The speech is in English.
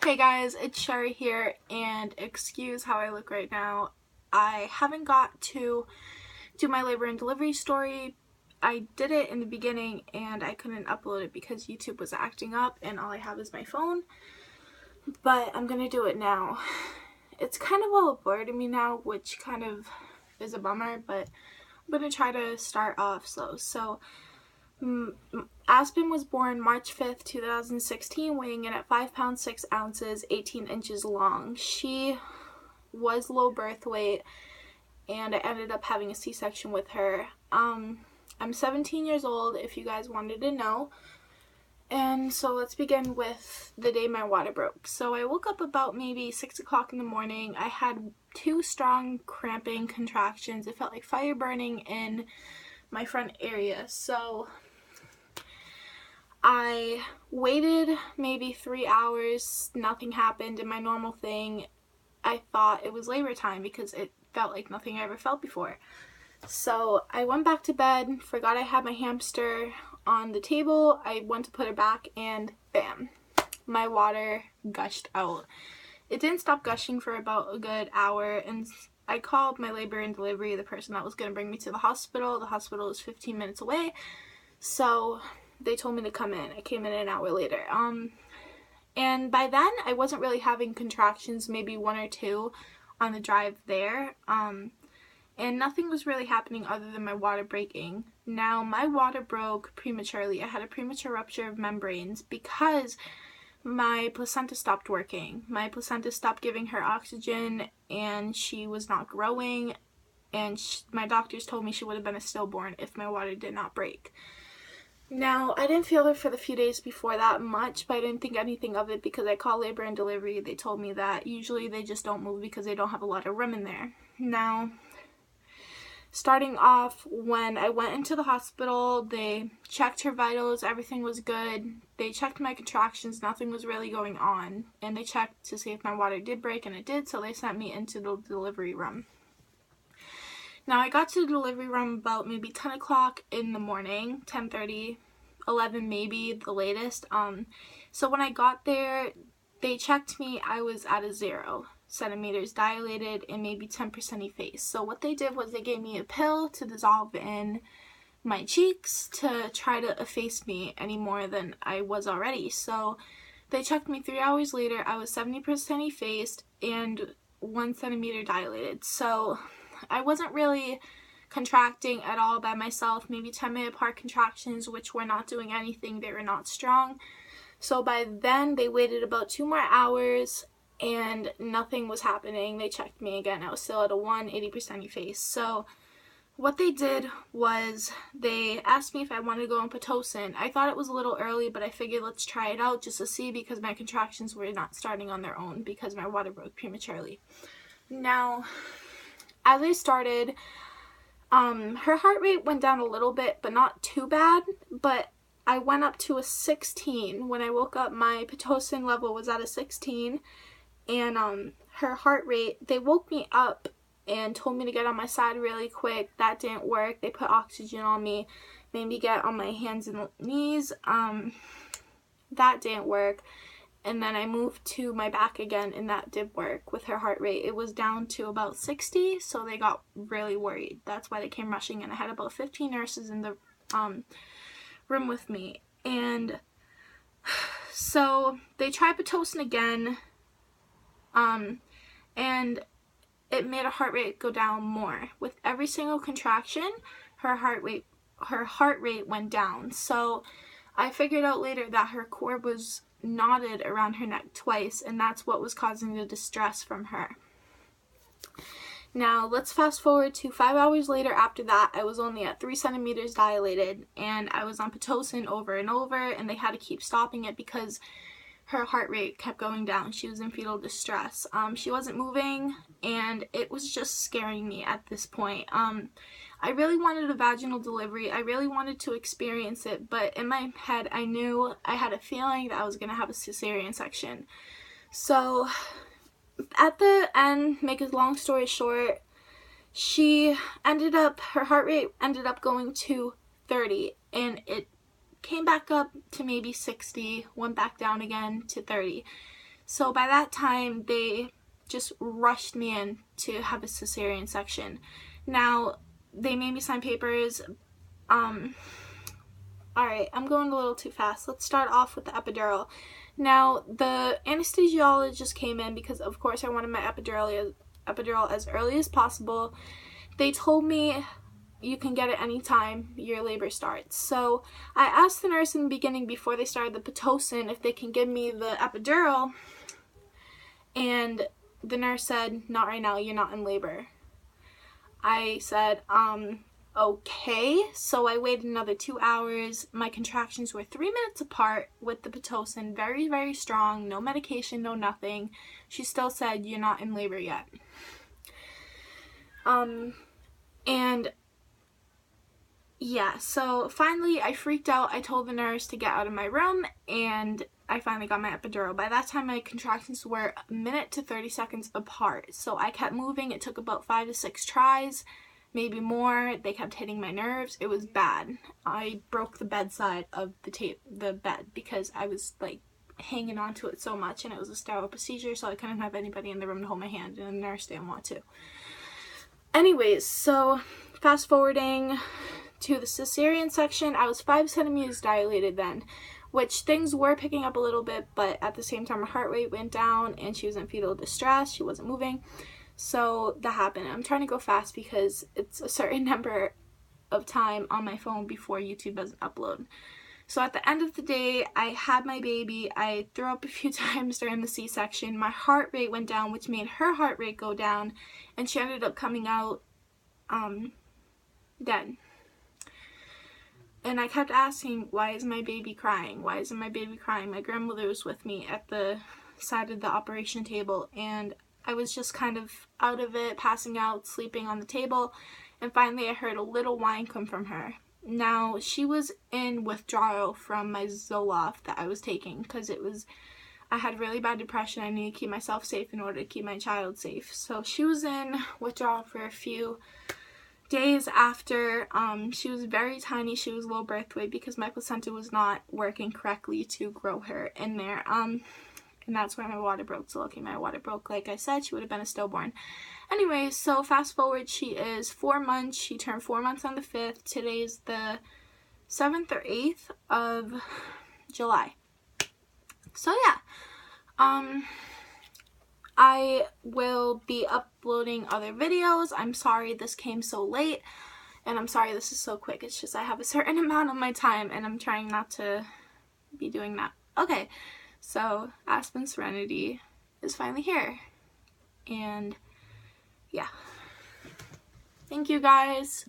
Hey guys, it's Sherry here, and excuse how I look right now. I haven't got to do my labor and delivery story. I did it in the beginning and I couldn't upload it because YouTube was acting up and all I have is my phone. But I'm gonna do it now. It's kind of all a blur to me now, which kind of is a bummer, but I'm gonna try to start off slow. So, Aspen was born March 5th, 2016, weighing in at 5 pounds 6 ounces, 18 inches long. She was low birth weight, and I ended up having a C-section with her. I'm 17 years old, if you guys wanted to know. And so let's begin with the day my water broke. So I woke up about maybe 6 o'clock in the morning. I had 2 strong cramping contractions. It felt like fire burning in my front area. So I waited maybe 3 hours, nothing happened, and my normal thing, I thought it was labor time because it felt like nothing I ever felt before. So I went back to bed, forgot I had my hamster on the table. I went to put her back and bam, my water gushed out. It didn't stop gushing for about a good hour, and I called my labor and delivery, the person that was going to bring me to the hospital. The hospital is 15 minutes away, so they told me to come in. I came in an hour later. And by then I wasn't really having contractions, maybe 1 or 2 on the drive there. And nothing was really happening other than my water breaking. Now, my water broke prematurely. I had a premature rupture of membranes because my placenta stopped working. My placenta stopped giving her oxygen and she was not growing, and my doctors told me she would have been a stillborn if my water did not break. Now, I didn't feel it for the few days before that much, but I didn't think anything of it because I called labor and delivery. They told me that usually they just don't move because they don't have a lot of room in there. Now, starting off, when I went into the hospital, they checked her vitals, everything was good. They checked my contractions, nothing was really going on. And they checked to see if my water did break, and it did, so they sent me into the delivery room. Now, I got to the delivery room about maybe 10 o'clock in the morning, 10:30, 11 maybe, the latest. So when I got there, they checked me. I was at a 0 centimeters dilated and maybe 10% effaced. So what they did was they gave me a pill to dissolve in my cheeks to try to efface me any more than I was already. So they checked me 3 hours later. I was 70% effaced and 1 centimeter dilated. So I wasn't really contracting at all by myself, maybe 10-minute apart contractions, which were not doing anything. They were not strong. So by then, they waited about 2 more hours and nothing was happening. They checked me again. I was still at a 1, 80% effaced. So what they did was they asked me if I wanted to go on Pitocin. I thought it was a little early, but I figured let's try it out just to see because my contractions were not starting on their own because my water broke prematurely. Now, as I started, her heart rate went down a little bit, but not too bad, but I went up to a 16. When I woke up, my Pitocin level was at a 16, and her heart rate, they woke me up and told me to get on my side really quick. That didn't work. They put oxygen on me, made me get on my hands and knees. That didn't work. And then I moved to my back again, and that did work with her heart rate. It was down to about 60, so they got really worried. That's why they came rushing in. I had about 15 nurses in the room with me. And so they tried Pitocin again, and it made her heart rate go down more. With every single contraction, her heart rate went down. So I figured out later that her cord was knotted around her neck twice, and that's what was causing the distress from her. Now, let's fast forward to 5 hours later. After that, I was only at 3 centimeters dilated, and I was on Pitocin over and over, and they had to keep stopping it because her heart rate kept going down. She was in fetal distress. She wasn't moving, and it was just scaring me at this point. I really wanted a vaginal delivery. I really wanted to experience it, but in my head, I knew I had a feeling that I was going to have a cesarean section. So at the end, make a long story short, her heart rate ended up going to 30, and it came back up to maybe 60, went back down again to 30. So by that time, they just rushed me in to have a cesarean section. Now, they made me sign papers. Alright, I'm going a little too fast. Let's start off with the epidural. Now, the anesthesiologist came in because, of course, I wanted my epidural as early as possible. They told me you can get it anytime your labor starts. So I asked the nurse in the beginning, before they started the Pitocin, if they can give me the epidural, and the nurse said, not right now, you're not in labor. I said, okay. So I waited another 2 hours. My contractions were 3 minutes apart with the Pitocin, very, very strong, no medication, no nothing. She still said, you're not in labor yet. And yeah, so finally I freaked out. I told the nurse to get out of my room, and I finally got my epidural. By that time, my contractions were a minute to 30 seconds apart. So I kept moving. It took about 5 to 6 tries, maybe more. They kept hitting my nerves. It was bad. I broke the bedside of the bed because I was like hanging onto it so much, and it was a sterile procedure, so I couldn't have anybody in the room to hold my hand, and the nurse didn't want to. Anyways, so fast forwarding to the cesarean section, I was 5 centimeters dilated then, which things were picking up a little bit, but at the same time her heart rate went down and she was in fetal distress. She wasn't moving. So that happened. I'm trying to go fast because it's a certain number of time on my phone before YouTube doesn't upload. So at the end of the day, I had my baby. I threw up a few times during the C-section. My heart rate went down, which made her heart rate go down, and she ended up coming out dead. And I kept asking, why is my baby crying? Why isn't my baby crying? My grandmother was with me at the side of the operation table, and I was just kind of out of it, passing out, sleeping on the table, and finally I heard a little whine come from her. Now, she was in withdrawal from my Zoloft that I was taking because I had really bad depression. I needed to keep myself safe in order to keep my child safe. So she was in withdrawal for a few days after. She was very tiny. She was low birth weight because my placenta was not working correctly to grow her in there. And that's where my water broke. So lucky my water broke. Like I said, she would have been a stillborn. Anyway, so fast forward, she is 4 months. She turned 4 months on the 5th. Today's the 7th or 8th of July. So yeah, I will be uploading other videos. I'm sorry this came so late, and I'm sorry this is so quick. It's just I have a certain amount of my time, and I'm trying not to be doing that. Okay, so Aspen Serenity is finally here, and yeah. Thank you guys.